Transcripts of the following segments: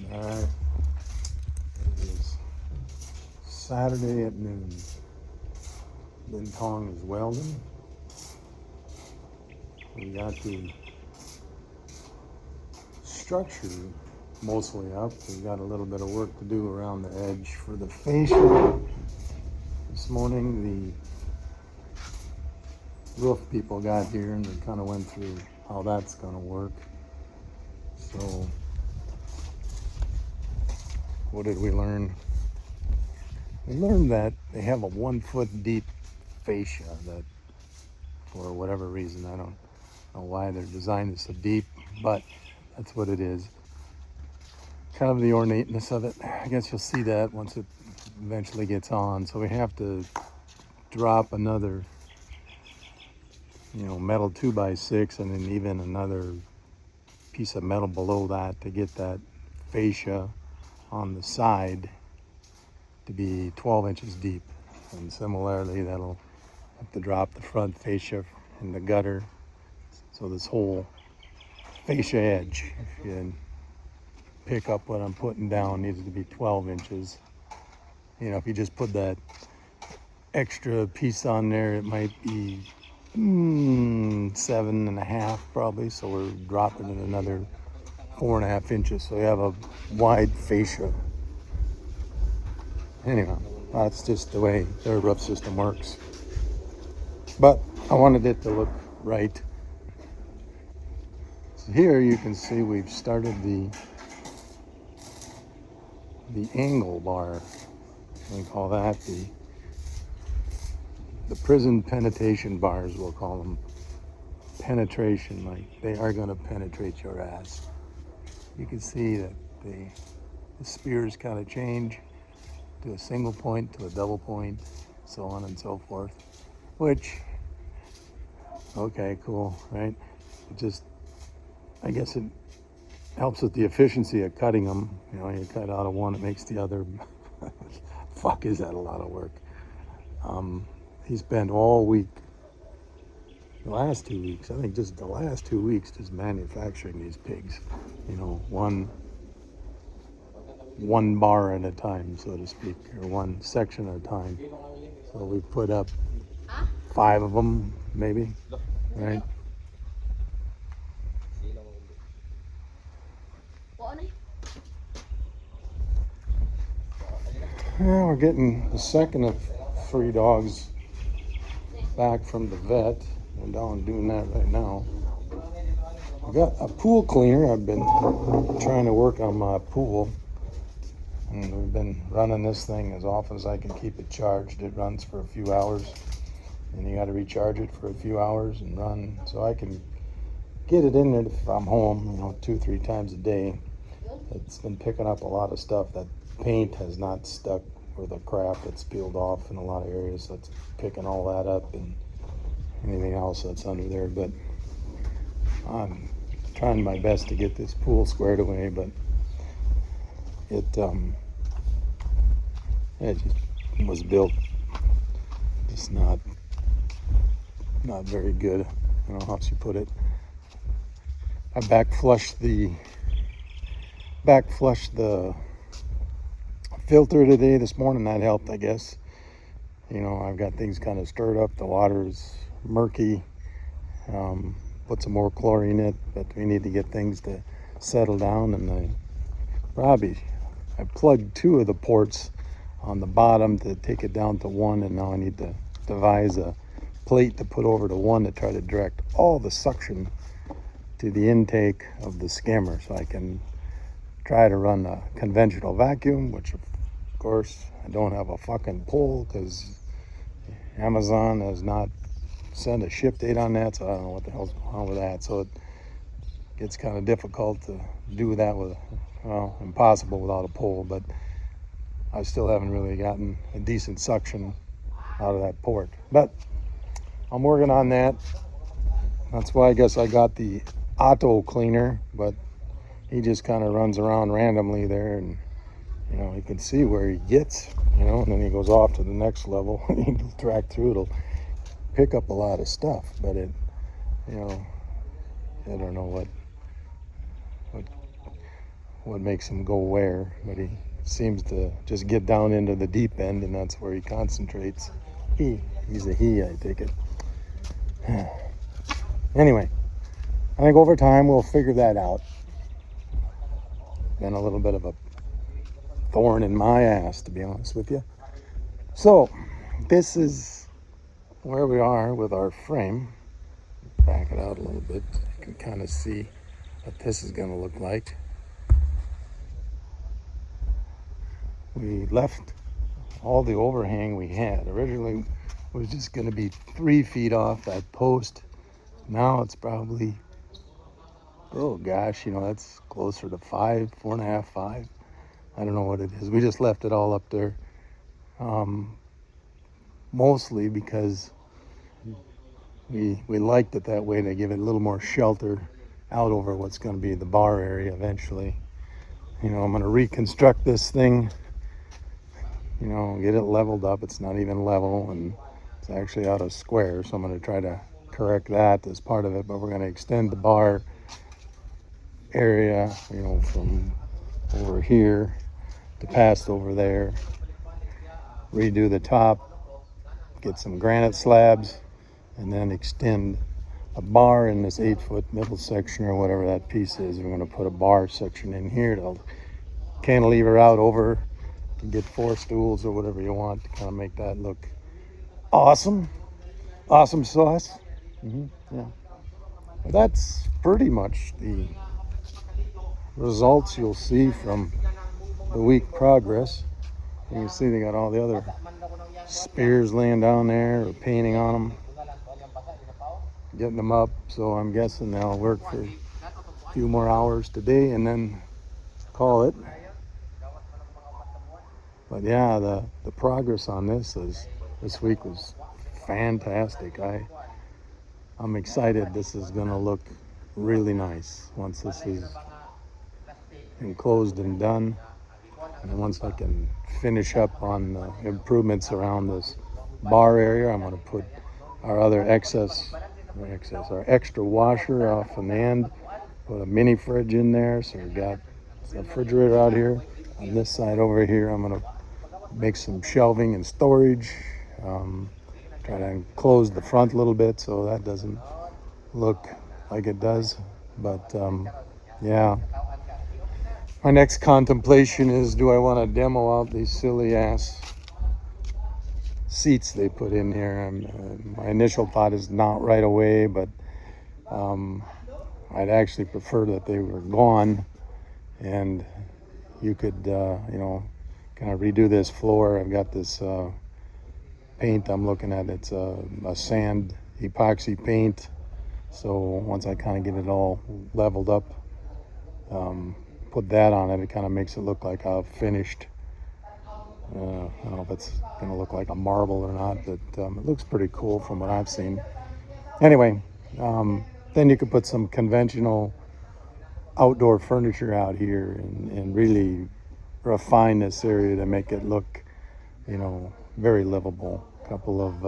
All right, it is Saturday at noon. Lin Tong is welding. We got the structure mostly up. We got a little bit of work to do around the edge for the fascia. This morning the roof people got here and they kind of went through how that's going to work. So what did we learn? We learned that they have a 1 foot deep fascia that, for whatever reason, I don't know why they're designed it so deep, but that's what it is. Kind of the ornateness of it. I guess you'll see that once it eventually gets on. So we have to drop another, metal 2x6 and then even another piece of metal below that to get that fascia on the side to be 12 inches deep. And similarly, that'll have to drop the front fascia in the gutter. So this whole fascia edge, if you pick up what I'm putting down, needs to be 12 inches. If you just put that extra piece on there, it might be 7.5 probably. So we're dropping it another 4.5 inches. So you have a wide fascia. Anyway, that's just the way their roof system works. But I wanted it to look right. So here you can see we've started the angle bar. We call that the prison penetration bars, we'll call them. Penetration, like they are going to penetrate your ass. You can see that the spears kind of change to a single point, to a double point, so on and so forth. Which, okay, cool, right? I guess it helps with the efficiency of cutting them. You cut out of one, it makes the other. Fuck, is that a lot of work? He spent all week, the last 2 weeks, I think just the last 2 weeks, just manufacturing these pigs. One bar at a time, so to speak, or one section at a time. So we put up 5 of them, maybe, right? Yeah, we're getting the second of 3 dogs back from the vet. We're down doing that right now. I got a pool cleaner. I've been trying to work on my pool, and we've been running this thing as often as I can keep it charged. It runs for a few hours, and you got to recharge it for a few hours and run, so I can get it in there if I'm home, 2-3 times a day. It's been picking up a lot of stuff. That paint has not stuck, or the crap that's peeled off in a lot of areas, so it's picking all that up and anything else that's under there. But I'm trying my best to get this pool squared away, but it just was built just not very good. I don't know how you put it. I back flushed the filter today, this morning. That helped, I guess. I've got things kind of stirred up. The water is murky. Put some more chlorine in it, but we need to get things to settle down. And I plugged 2 of the ports on the bottom to take it down to 1, and now I need to devise a plate to put over to 1 to try to direct all the suction to the intake of the skimmer, so I can try to run a conventional vacuum, which of course I don't have a fucking pole because Amazon has not sent a ship date on that, so I don't know what the hell's going on with that. So it gets kind of difficult to do that impossible without a pole, but I still haven't really gotten a decent suction out of that port. But I'm working on that. That's why I guess I got the auto cleaner, but he just kind of runs around randomly there, and you can see where he gets, and then he goes off to the next level. He'll track through. It'll pick up a lot of stuff, but I don't know what makes him go where, but he seems to just get down into the deep end, and that's where he concentrates. He's a he, I take it. Anyway, I think over time we'll figure that out. Been a little bit of a thorn in my ass, to be honest with you. So, this is where we are with our frame. Back it out a little bit. You can kind of see what this is going to look like. We left all the overhang we had. Originally, it was just going to be 3 feet off that post. Now it's probably, oh gosh, that's closer to 5, 4.5, 5. I don't know what it is. We just left it all up there. Mostly because we liked it that way to give it a little more shelter out over what's going to be the bar area eventually. I'm going to reconstruct this thing, get it leveled up. It's not even level, and it's actually out of square, so I'm going to try to correct that as part of it. But we're going to extend the bar area, from over here to past over there, redo the top, get some granite slabs, and then extend a bar in this 8-foot middle section or whatever that piece is. We're going to put a bar section in here to cantilever out over. You can get 4 stools or whatever you want to kind of make that look awesome. Awesome sauce. Yeah. But that's pretty much the results you'll see from the week progress. You can see they got all the other spears laying down there or painting on them, getting them up. So I'm guessing they'll work for a few more hours today and then call it. But yeah, the progress on this week was fantastic. I'm excited. This is gonna look really nice once this is enclosed and done. And once I can finish up on the improvements around this bar area, I'm going to put our extra washer off on the end, put a mini fridge in there. So we've got a refrigerator out here. On this side over here, I'm going to make some shelving and storage. Try to enclose the front a little bit so that doesn't look like it does. But yeah. My next contemplation is, do I want to demo out these silly ass seats they put in here? My initial thought is not right away, but I'd actually prefer that they were gone and you could, kind of redo this floor. I've got this paint I'm looking at. It's a sand epoxy paint. So once I kind of get it all leveled up, put that on it, it kind of makes it look like a finished, I don't know if it's going to look like a marble or not, but it looks pretty cool from what I've seen. Anyway, then you could put some conventional outdoor furniture out here and really refine this area to make it look, very livable. A couple of,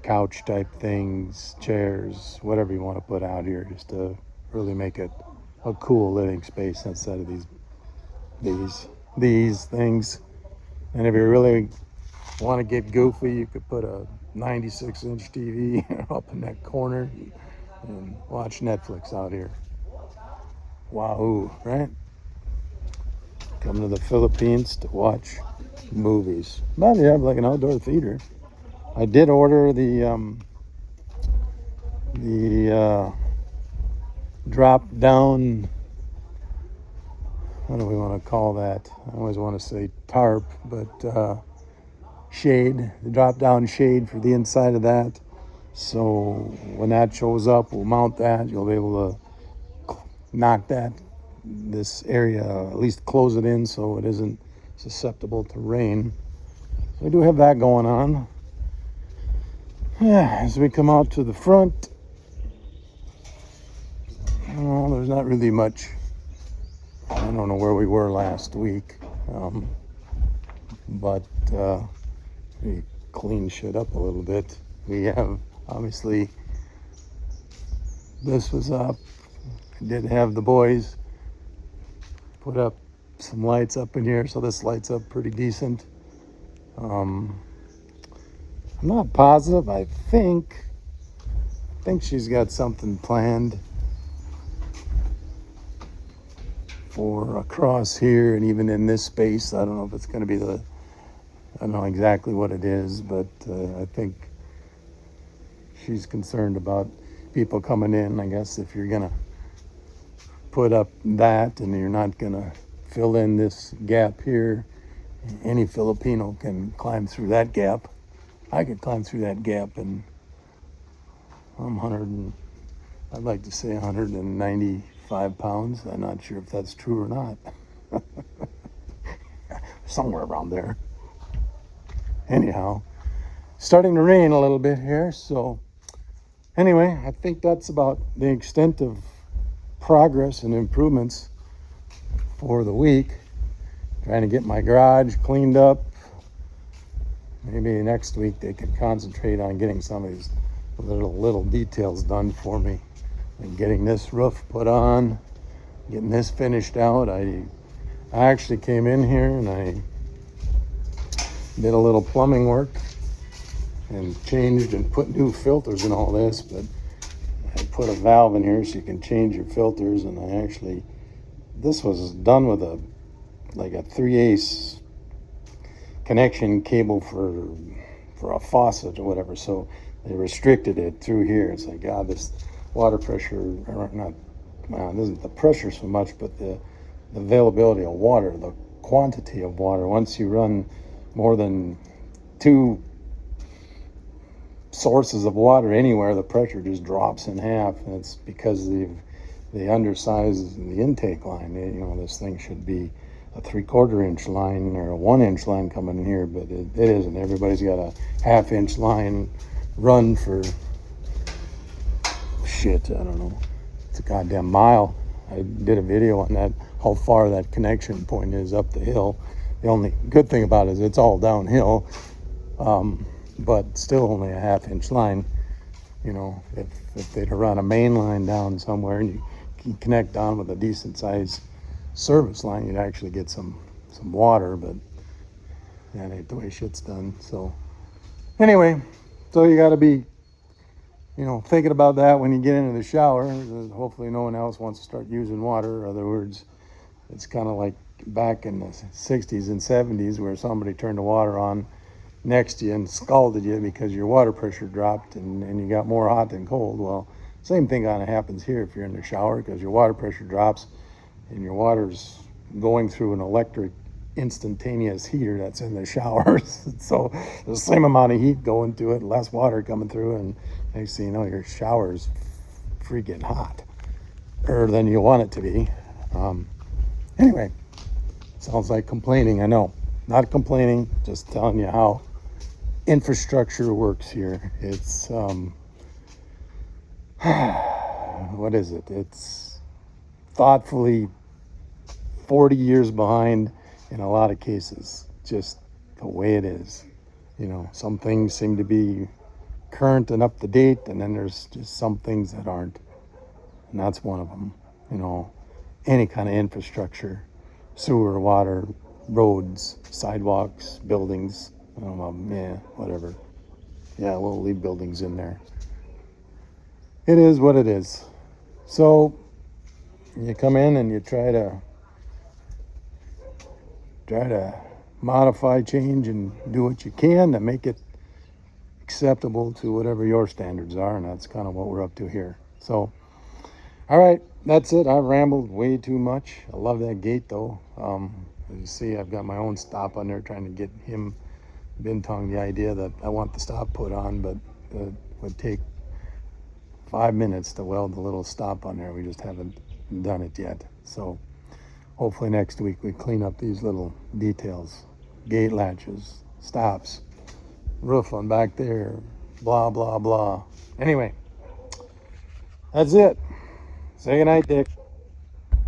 couch type things, chairs, whatever you want to put out here, just to really make it a cool living space instead of these things. And if you really want to get goofy, you could put a 96-inch TV up in that corner and watch Netflix out here. Wahoo, right? Come to the Philippines to watch movies. But you have like an outdoor theater. I did order the drop down, what do we want to call that? I always want to say tarp, but shade, the drop down shade for the inside of that. So when that shows up, we'll mount that. You'll be able to knock this area, at least close it in so it isn't susceptible to rain. So we do have that going on. Yeah, as we come out to the front, well, there's not really much. I don't know where we were last week, but we cleaned shit up a little bit. We have, obviously, this was up. I did have the boys put up some lights up in here, so this lights up pretty decent. I'm not positive. I think she's got something planned for across here and even in this space. I don't know if it's going to be I don't know exactly what it is, but I think she's concerned about people coming in. I guess if you're going to put up that and you're not going to fill in this gap here, any Filipino can climb through that gap. I could climb through that gap, and I'm I'd like to say 195 pounds. I'm not sure if that's true or not. Somewhere around there. Anyhow, starting to rain a little bit here, so anyway, I think that's about the extent of progress and improvements for the week. Trying to get my garage cleaned up. Maybe next week they could concentrate on getting some of these little details done for me. And getting this roof put on, getting this finished out. I actually came in here and I did a little plumbing work and changed and put new filters in all this, but I put a valve in here so you can change your filters, and this was done with a 3/8 connection cable for a faucet or whatever, so they restricted it through here. It's like, God, this water pressure, or not, it isn't the pressure so much, but the availability of water, the quantity of water. Once you run more than 2 sources of water anywhere, the pressure just drops in half, and it's because they undersized the intake line. This thing should be a 3/4 inch line or a 1 inch line coming in here, but it isn't. Everybody's got a 1/2 inch line run for shit, I don't know, it's a goddamn mile. I did a video on that, how far that connection point is up the hill. The only good thing about it is it's all downhill, but still only a 1/2 inch line. If they'd run a main line down somewhere and you can connect down with a decent sized service line, you'd actually get some water, but that ain't the way shit's done. So anyway, so you got to be thinking about that when you get into the shower. Hopefully no one else wants to start using water. In other words, it's kind of like back in the 60s and 70s where somebody turned the water on next to you and scalded you because your water pressure dropped and you got more hot than cold. Well, same thing kind of happens here if you're in the shower, because your water pressure drops and your water's going through an electric instantaneous heater that's in the shower. So there's the same amount of heat going to it, less water coming through, and next thing you know, your shower's freaking hot, or than you want it to be. Anyway, sounds like complaining. I know, not complaining, just telling you how infrastructure works here. It's what is it? It's thoughtfully 40 years behind in a lot of cases, just the way it is. Some things seem to be current and up to date, and then there's just some things that aren't, and that's one of them. Any kind of infrastructure, sewer, water, roads, sidewalks, buildings, whatever. Yeah, we'll leave buildings in there. It is what it is. So you come in and you try to modify, change, and do what you can to make it acceptable to whatever your standards are, and that's kind of what we're up to here. So, all right, that's it. I've rambled way too much. I love that gate, though. As you see, I've got my own stop on there, trying to get him, Bintong, the idea that I want the stop put on, but it would take 5 minutes to weld the little stop on there. We just haven't done it yet. So hopefully next week we clean up these little details, gate latches, stops, roof on back there, blah, blah, blah. Anyway, that's it. Say goodnight, Dick.